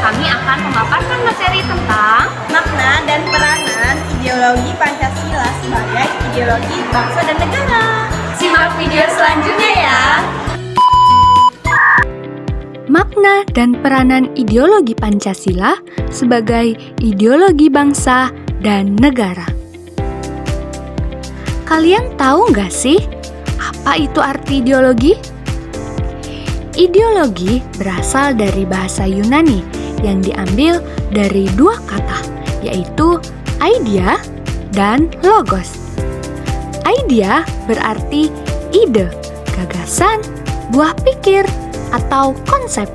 kami akan memaparkan materi tentang makna dan peranan ideologi Pancasila sebagai ideologi bangsa dan negara. simak video selanjutnya ya. Makna dan peranan ideologi Pancasila sebagai ideologi bangsa dan negara. Kalian tahu nggak sih apa itu arti ideologi? Ideologi berasal dari bahasa Yunani yang diambil dari dua kata, yaitu idea dan logos. Idea berarti ide, gagasan, buah pikir, atau konsep.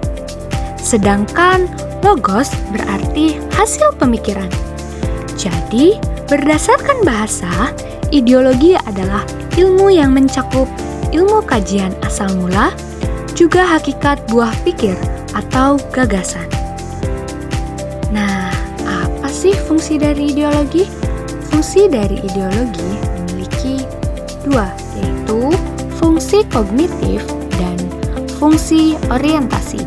Sedangkan logos berarti hasil pemikiran. Jadi, berdasarkan bahasa, ideologi adalah ilmu yang mencakup ilmu kajian asal mula, juga hakikat buah pikir atau gagasan. Nah, apa sih fungsi dari ideologi? Fungsi dari ideologi memiliki dua, yaitu fungsi kognitif dan fungsi orientasi.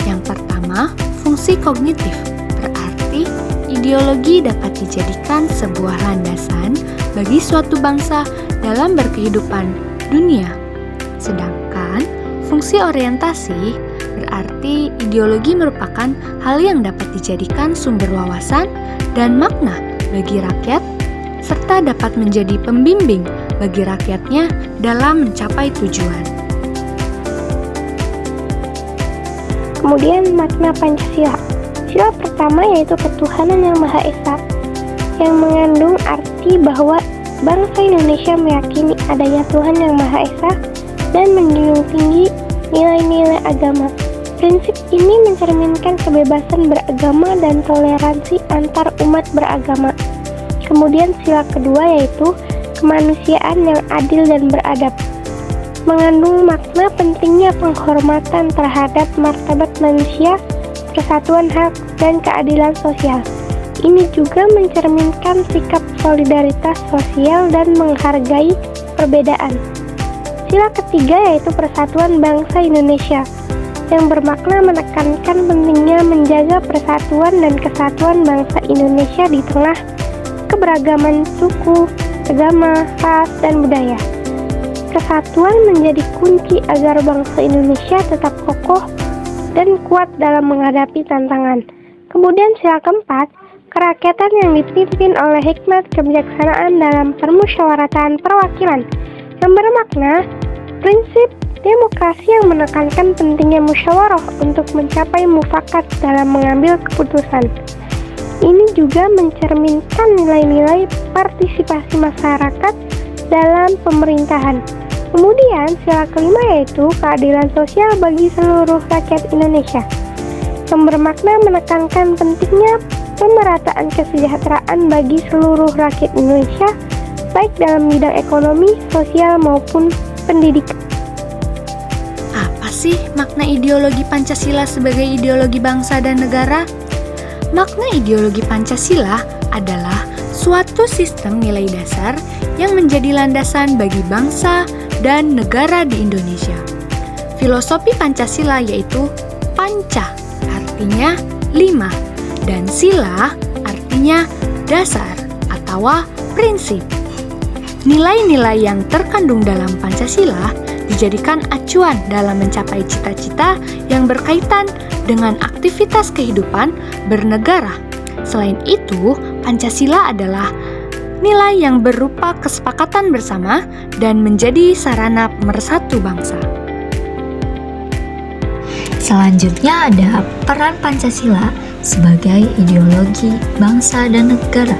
Yang pertama, fungsi kognitif berarti ideologi dapat dijadikan sebuah landasan bagi suatu bangsa dalam berkehidupan dunia. Sedangkan fungsi orientasi berarti ideologi merupakan hal yang dapat dijadikan sumber wawasan dan makna bagi rakyat serta dapat menjadi pembimbing bagi rakyatnya dalam mencapai tujuan. Kemudian makna Pancasila. Sila pertama yaitu ketuhanan yang Maha Esa, yang mengandung arti bahwa bangsa Indonesia meyakini adanya Tuhan yang Maha Esa dan menjunjung tinggi nilai-nilai agama. Prinsip ini mencerminkan kebebasan beragama dan toleransi antar umat beragama. Kemudian sila kedua yaitu kemanusiaan yang adil dan beradab, mengandung makna pentingnya penghormatan terhadap martabat manusia, persatuan hak, dan keadilan sosial. Ini juga mencerminkan sikap solidaritas sosial dan menghargai perbedaan. Sila ketiga yaitu persatuan bangsa Indonesia, yang bermakna menekankan pentingnya menjaga persatuan dan kesatuan bangsa Indonesia di tengah keberagaman suku, agama, ras, dan budaya. Kesatuan menjadi kunci agar bangsa Indonesia tetap kokoh dan kuat dalam menghadapi tantangan. Kemudian sila keempat, kerakyatan yang dipimpin oleh hikmat kebijaksanaan dalam permusyawaratan perwakilan, yang bermakna prinsip demokrasi yang menekankan pentingnya musyawarah untuk mencapai mufakat dalam mengambil keputusan. Ini juga mencerminkan nilai-nilai partisipasi masyarakat dalam pemerintahan. Kemudian sila kelima yaitu keadilan sosial bagi seluruh rakyat Indonesia, yang bermakna menekankan pentingnya pemerataan kesejahteraan bagi seluruh rakyat Indonesia, baik dalam bidang ekonomi, sosial, maupun pendidikan. Apa sih makna ideologi Pancasila sebagai ideologi bangsa dan negara? Makna ideologi Pancasila adalah suatu sistem nilai dasar yang menjadi landasan bagi bangsa dan negara di Indonesia. Filosofi Pancasila yaitu panca, artinya 5, dan sila artinya dasar atau prinsip. Nilai-nilai yang terkandung dalam Pancasila dijadikan acuan dalam mencapai cita-cita yang berkaitan dengan aktivitas kehidupan bernegara. Selain itu, Pancasila adalah nilai yang berupa kesepakatan bersama dan menjadi sarana pemersatu bangsa. Selanjutnya ada peran Pancasila sebagai ideologi bangsa dan negara.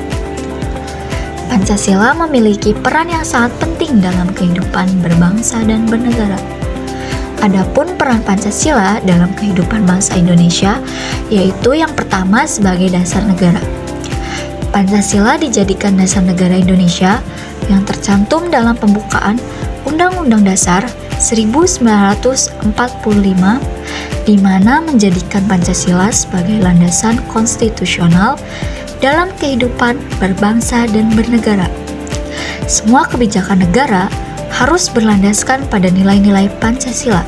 Pancasila memiliki peran yang sangat penting dalam kehidupan berbangsa dan bernegara. Adapun peran Pancasila dalam kehidupan bangsa Indonesia yaitu yang pertama sebagai dasar negara. Pancasila dijadikan dasar negara Indonesia yang tercantum dalam pembukaan Undang-Undang Dasar 1945, di mana menjadikan Pancasila sebagai landasan konstitusional dalam kehidupan berbangsa dan bernegara. Semua kebijakan negara harus berlandaskan pada nilai-nilai Pancasila.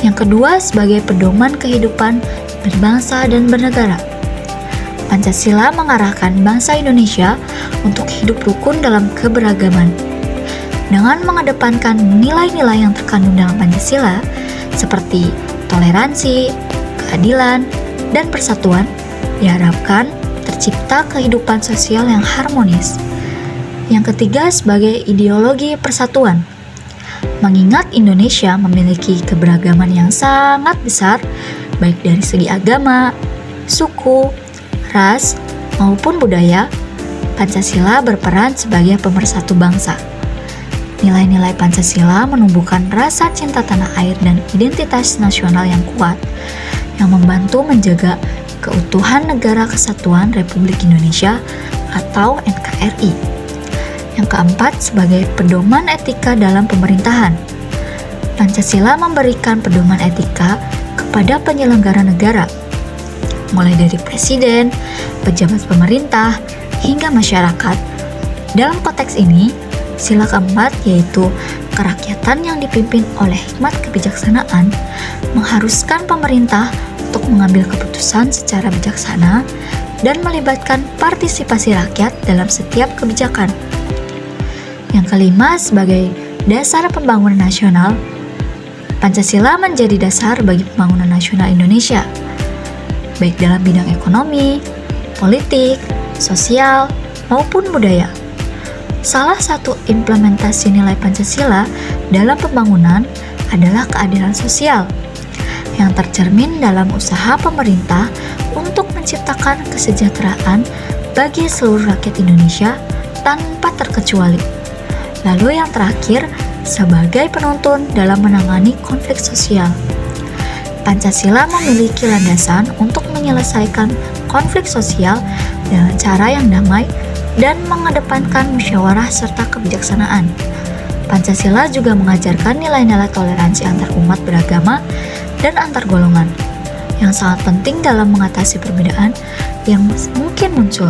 Yang Yang kedua, sebagai pedoman kehidupan berbangsa dan bernegara. Pancasila mengarahkan bangsa Indonesia untuk hidup rukun dalam keberagaman. Dengan mengedepankan nilai-nilai yang terkandung dalam Pancasila, seperti toleransi, keadilan, dan persatuan, diharapkan tercipta kehidupan sosial yang harmonis. Yang ketiga, sebagai ideologi persatuan. Mengingat Indonesia memiliki keberagaman yang sangat besar, baik dari segi agama, suku, ras, maupun budaya, Pancasila berperan sebagai pemersatu bangsa. Nilai-nilai Pancasila menumbuhkan rasa cinta tanah air dan identitas nasional yang kuat, yang membantu menjaga keutuhan Negara Kesatuan Republik Indonesia atau NKRI. Yang keempat, sebagai pedoman etika dalam pemerintahan. Pancasila memberikan pedoman etika kepada penyelenggara negara, mulai dari presiden, pejabat pemerintah, hingga masyarakat. Dalam konteks ini, sila keempat yaitu kerakyatan yang dipimpin oleh hikmat kebijaksanaan mengharuskan pemerintah untuk mengambil keputusan secara bijaksana dan melibatkan partisipasi rakyat dalam setiap kebijakan. Yang kelima, sebagai dasar pembangunan nasional, Pancasila menjadi dasar bagi pembangunan nasional Indonesia, baik dalam bidang ekonomi, politik, sosial, maupun budaya. Salah satu implementasi nilai Pancasila dalam pembangunan adalah keadilan sosial, yang tercermin dalam usaha pemerintah untuk menciptakan kesejahteraan bagi seluruh rakyat Indonesia tanpa terkecuali. Lalu yang terakhir, sebagai penuntun dalam menangani konflik sosial. Pancasila memiliki landasan untuk menyelesaikan konflik sosial dengan cara yang damai dan mengedepankan musyawarah serta kebijaksanaan. Pancasila juga mengajarkan nilai-nilai toleransi antar umat beragama dan antar golongan, yang sangat penting dalam mengatasi perbedaan yang mungkin muncul.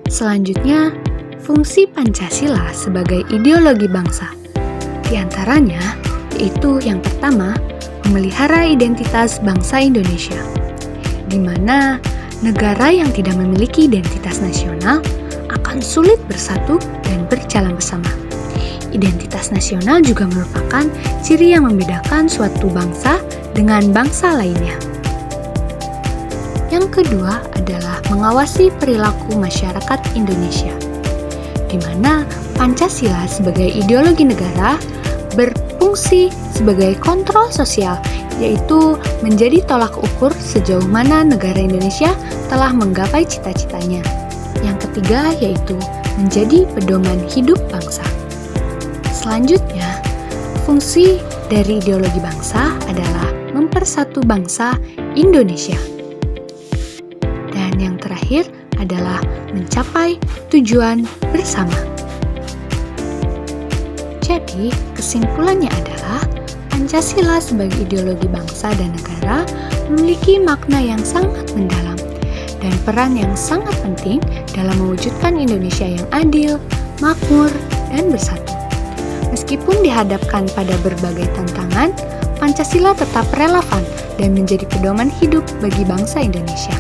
Selanjutnya, fungsi Pancasila sebagai ideologi bangsa. Di antaranya, yaitu yang pertama, memelihara identitas bangsa Indonesia, di mana negara yang tidak memiliki identitas nasional akan sulit bersatu dan berjalan bersama. Identitas nasional juga merupakan ciri yang membedakan suatu bangsa dengan bangsa lainnya. Yang kedua adalah mengawasi perilaku masyarakat Indonesia, di mana Pancasila sebagai ideologi negara berfungsi sebagai kontrol sosial, yaitu menjadi tolak ukur sejauh mana negara Indonesia telah menggapai cita-citanya. Yang ketiga yaitu menjadi pedoman hidup bangsa. Selanjutnya, fungsi dari ideologi bangsa adalah mempersatu bangsa Indonesia. Dan yang terakhir adalah mencapai tujuan bersama. Jadi, kesimpulannya adalah Pancasila sebagai ideologi bangsa dan negara memiliki makna yang sangat mendalam dan peran yang sangat penting dalam mewujudkan Indonesia yang adil, makmur, dan bersatu. Meskipun dihadapkan pada berbagai tantangan, Pancasila tetap relevan dan menjadi pedoman hidup bagi bangsa Indonesia.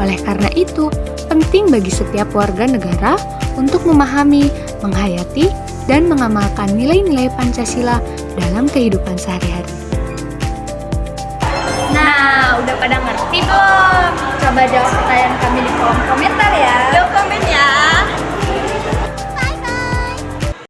Oleh karena itu, penting bagi setiap warga negara untuk memahami, menghayati, dan mengamalkan nilai-nilai Pancasila dalam kehidupan sehari-hari. Nah, udah pada ngerti belum? Coba jawab pertanyaan kami di kolom komentar ya. Yuk komen ya.